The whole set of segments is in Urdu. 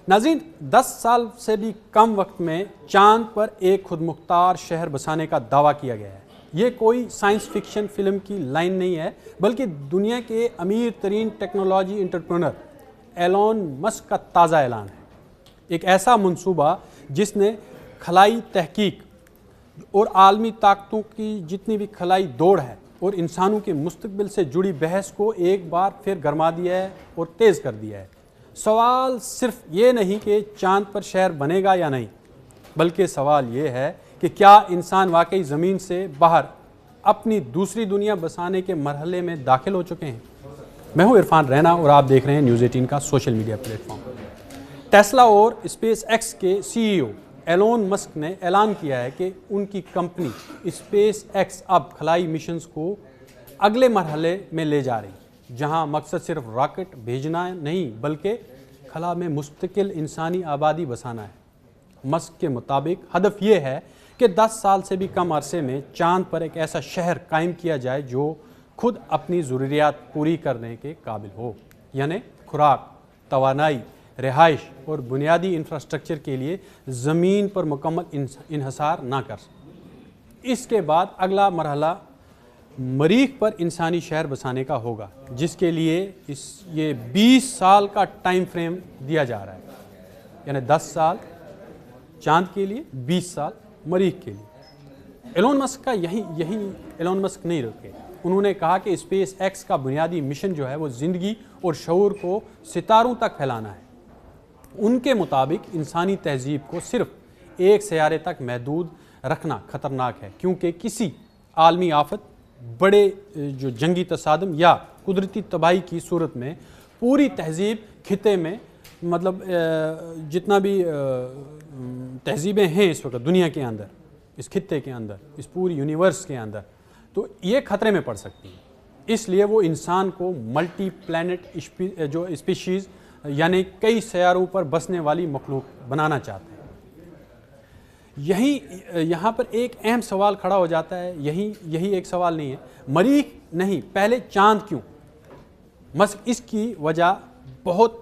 ناظرین، 10 سال سے بھی کم وقت میں چاند پر ایک خود مختار شہر بسانے کا دعویٰ کیا گیا ہے۔ یہ کوئی سائنس فکشن فلم کی لائن نہیں ہے، بلکہ دنیا کے امیر ترین ٹیکنالوجی انٹرپرینر ایلون مسک کا تازہ اعلان ہے۔ ایک ایسا منصوبہ جس نے خلائی تحقیق اور عالمی طاقتوں کی جتنی بھی خلائی دوڑ ہے اور انسانوں کے مستقبل سے جڑی بحث کو ایک بار پھر گرما دیا ہے اور تیز کر دیا ہے۔ سوال صرف یہ نہیں کہ چاند پر شہر بنے گا یا نہیں، بلکہ سوال یہ ہے کہ کیا انسان واقعی زمین سے باہر اپنی دوسری دنیا بسانے کے مرحلے میں داخل ہو چکے ہیں۔ میں ہوں عرفان رینا اور آپ دیکھ رہے ہیں نیوز 18 کا social media plate form. Tesla اور اسپیس ایکس کے سی ای او ایلون مسک نے اعلان کیا ہے کہ ان کی کمپنی اسپیس ایکس اب خلائی مشنز کو اگلے مرحلے میں لے جا رہی ہے، جہاں مقصد صرف راکٹ بھیجنا نہیں بلکہ خلا میں مستقل انسانی آبادی بسانا ہے۔ مسک کے مطابق ہدف یہ ہے کہ 10 سال سے بھی کم عرصے میں چاند پر ایک ایسا شہر قائم کیا جائے جو خود اپنی ضروریات پوری کرنے کے قابل ہو، یعنی خوراک، توانائی، رہائش اور بنیادی انفراسٹرکچر کے لیے زمین پر مکمل انحصار نہ کر سکے۔ اس کے بعد اگلا مرحلہ مریخ پر انسانی شہر بسانے کا ہوگا، جس کے لیے یہ 20 سال کا ٹائم فریم دیا جا رہا ہے، یعنی 10 سال چاند کے لیے، 20 سال مریخ کے لیے۔ ایلون مسک کا ایلون مسک نہیں رکے، انہوں نے کہا کہ اسپیس ایکس کا بنیادی مشن جو ہے وہ زندگی اور شعور کو ستاروں تک پھیلانا ہے۔ ان کے مطابق انسانی تہذیب کو صرف ایک سیارے تک محدود رکھنا خطرناک ہے، کیونکہ کسی عالمی آفت، بڑے جو جنگی تصادم یا قدرتی تباہی کی صورت میں پوری تہذیب خطے میں، مطلب جتنا بھی تہذیبیں ہیں اس وقت دنیا کے اندر، اس خطے کے اندر، اس پوری یونیورس کے اندر، تو یہ خطرے میں پڑ سکتی ہیں۔ اس لیے وہ انسان کو ملٹی پلانٹ جو اسپیشیز یعنی کئی سیاروں پر بسنے والی مخلوق بنانا چاہتے ہیں۔ یہاں پر ایک اہم سوال کھڑا ہو جاتا ہے، یہی ایک سوال نہیں ہے، مریخ نہیں، پہلے چاند کیوں؟ مسک اس کی وجہ بہت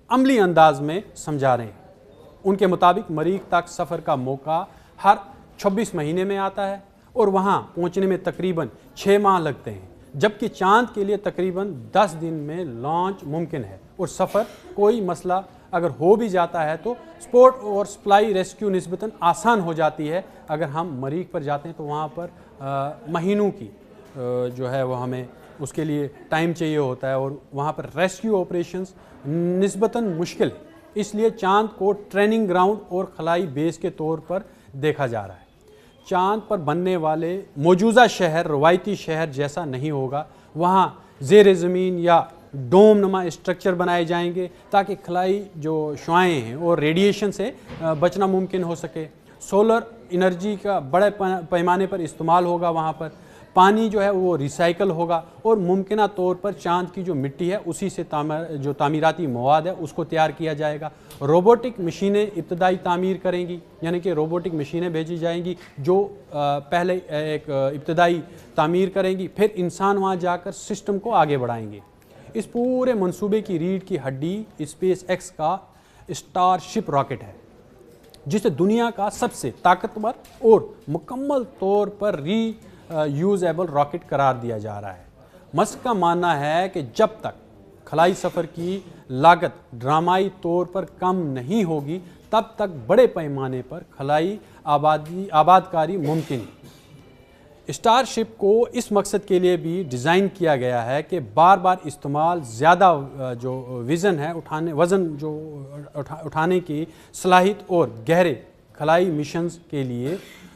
عملی انداز میں سمجھا رہے ہیں۔ ان کے مطابق مریخ تک سفر کا موقع ہر 26 مہینے میں آتا ہے اور وہاں پہنچنے میں تقریباً 6 ماہ لگتے ہیں، جبکہ چاند کے لیے تقریباً 10 دن میں لانچ ممکن ہے، اور سفر کوئی مسئلہ اگر ہو بھی جاتا ہے تو سپورٹ اور سپلائی ریسکیو نسبتاً آسان ہو جاتی ہے۔ اگر ہم مریخ پر جاتے ہیں تو وہاں پر مہینوں کی جو ہے وہ ہمیں اس کے لیے ٹائم چاہیے ہوتا ہے، اور وہاں پر ریسکیو آپریشنز نسبتاً مشکل ہے۔ اس لیے چاند کو ٹریننگ گراؤنڈ اور خلائی بیس کے طور پر دیکھا جا رہا ہے۔ چاند پر بننے والے موجودہ شہر روایتی شہر جیسا نہیں ہوگا، وہاں زیر زمین یا ڈوم نما اسٹرکچر بنائے جائیں گے تاکہ خلائی جو شعاعیں ہیں اور ریڈیشن سے بچنا ممکن ہو سکے۔ سولر انرجی کا بڑے پیمانے پر استعمال ہوگا، وہاں پر پانی جو ہے وہ ریسائیکل ہوگا، اور ممکنہ طور پر چاند کی جو مٹی ہے اسی سے جو تعمیراتی مواد ہے اس کو تیار کیا جائے گا۔ روبوٹک مشینیں ابتدائی تعمیر کریں گی، یعنی کہ روبوٹک مشینیں بھیجی جائیں گی جو پہلے ایک ابتدائی تعمیر کریں گی، پھر انسان وہاں جا کر سسٹم کو آگے بڑھائیں گے۔ اس پورے منصوبے کی ریڑھ کی ہڈی اسپیس ایکس کا اسٹار شپ راکٹ ہے، جسے دنیا کا سب سے طاقتور اور مکمل طور پر ری یوزیبل راکٹ قرار دیا جا رہا ہے۔ مسک کا ماننا ہے کہ جب تک خلائی سفر کی لاگت ڈرامائی طور پر کم نہیں ہوگی، تب تک بڑے پیمانے پر خلائی آبادکاری ممکن ہے۔ اسٹار شپ کو اس مقصد کے لیے بھی ڈیزائن کیا گیا ہے کہ بار بار استعمال، زیادہ جو وزن اٹھانے کی صلاحیت اور گہرے خلائی مشنز کے لیے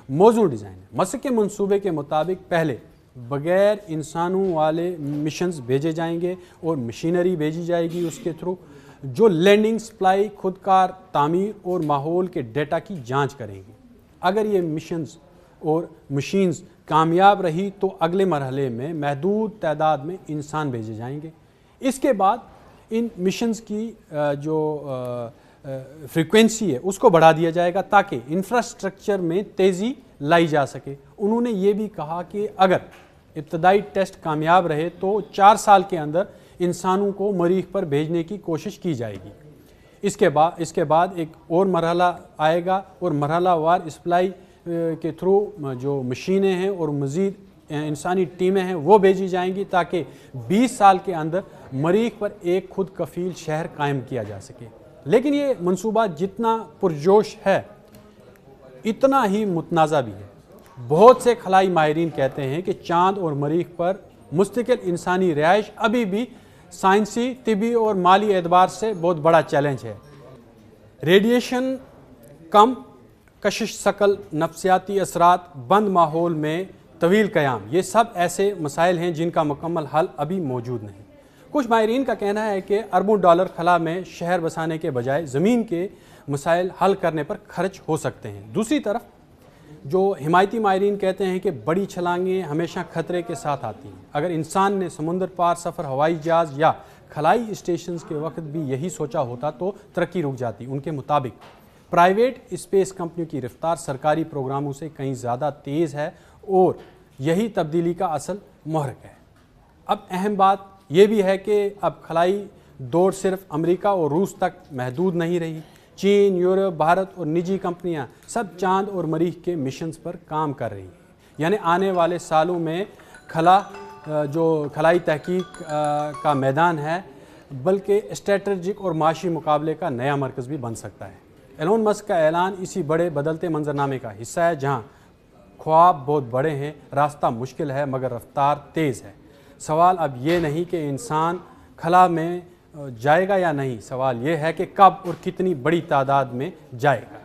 موزوں ڈیزائن ہے۔ مسک کے منصوبے کے مطابق پہلے بغیر انسانوں والے مشنز بھیجے جائیں گے اور مشینری بھیجی جائے گی اس کے تھرو، جو لینڈنگ، سپلائی، خودکار تعمیر اور ماحول کے ڈیٹا کی جانچ کریں گی۔ اگر یہ مشنز اور مشینز کامیاب رہی تو اگلے مرحلے میں محدود تعداد میں انسان بھیجے جائیں گے۔ اس کے بعد ان مشنز کی جو فریکوینسی ہے اس کو بڑھا دیا جائے گا تاکہ انفراسٹرکچر میں تیزی لائی جا سکے۔ انہوں نے یہ بھی کہا کہ اگر ابتدائی ٹیسٹ کامیاب رہے تو 4 سال کے اندر انسانوں کو مریخ پر بھیجنے کی کوشش کی جائے گی۔ اس کے بعد ایک اور مرحلہ آئے گا اور مرحلہ وار اسپلائی کے تھرو جو مشینیں ہیں اور مزید انسانی ٹیمیں ہیں وہ بھیجی جائیں گی تاکہ 20 سال کے اندر مریخ پر ایک خود کفیل شہر قائم کیا جا سکے۔ لیکن یہ منصوبہ جتنا پرجوش ہے اتنا ہی متنازع بھی ہے۔ بہت سے خلائی ماہرین کہتے ہیں کہ چاند اور مریخ پر مستقل انسانی رہائش ابھی بھی سائنسی، طبی اور مالی اعتبار سے بہت بڑا چیلنج ہے۔ ریڈیشن کم، کشش ثقل، نفسیاتی اثرات، بند ماحول میں طویل قیام، یہ سب ایسے مسائل ہیں جن کا مکمل حل ابھی موجود نہیں۔ کچھ ماہرین کا کہنا ہے کہ اربوں ڈالر خلا میں شہر بسانے کے بجائے زمین کے مسائل حل کرنے پر خرچ ہو سکتے ہیں۔ دوسری طرف جو حمایتی ماہرین کہتے ہیں کہ بڑی چھلانگیں ہمیشہ خطرے کے ساتھ آتی ہیں۔ اگر انسان نے سمندر پار سفر ہوائی جہاز یا خلائی اسٹیشنز کے وقت بھی یہی سوچا ہوتا تو ترقی رک جاتی۔ ان کے مطابق پرائیویٹ اسپیس کمپنیوں کی رفتار سرکاری پروگراموں سے کہیں زیادہ تیز ہے اور یہی تبدیلی کا اصل محرک ہے۔ اب اہم بات یہ بھی ہے کہ اب خلائی دوڑ صرف امریکہ اور روس تک محدود نہیں رہی۔ چین، یورپ، بھارت اور نجی کمپنیاں سب چاند اور مریخ کے مشنز پر کام کر رہی ہیں۔ یعنی آنے والے سالوں میں خلائی تحقیق کا میدان ہے بلکہ اسٹریٹجک اور معاشی مقابلے کا نیا مرکز بھی بن سکتا ہے۔ ایلون مسک کا اعلان اسی بڑے بدلتے منظرنامے کا حصہ ہے جہاں خواب بہت بڑے ہیں، راستہ مشکل ہے مگر رفتار تیز ہے۔ سوال اب یہ نہیں کہ انسان خلا میں جائے گا یا نہیں، سوال یہ ہے کہ کب اور کتنی بڑی تعداد میں جائے گا۔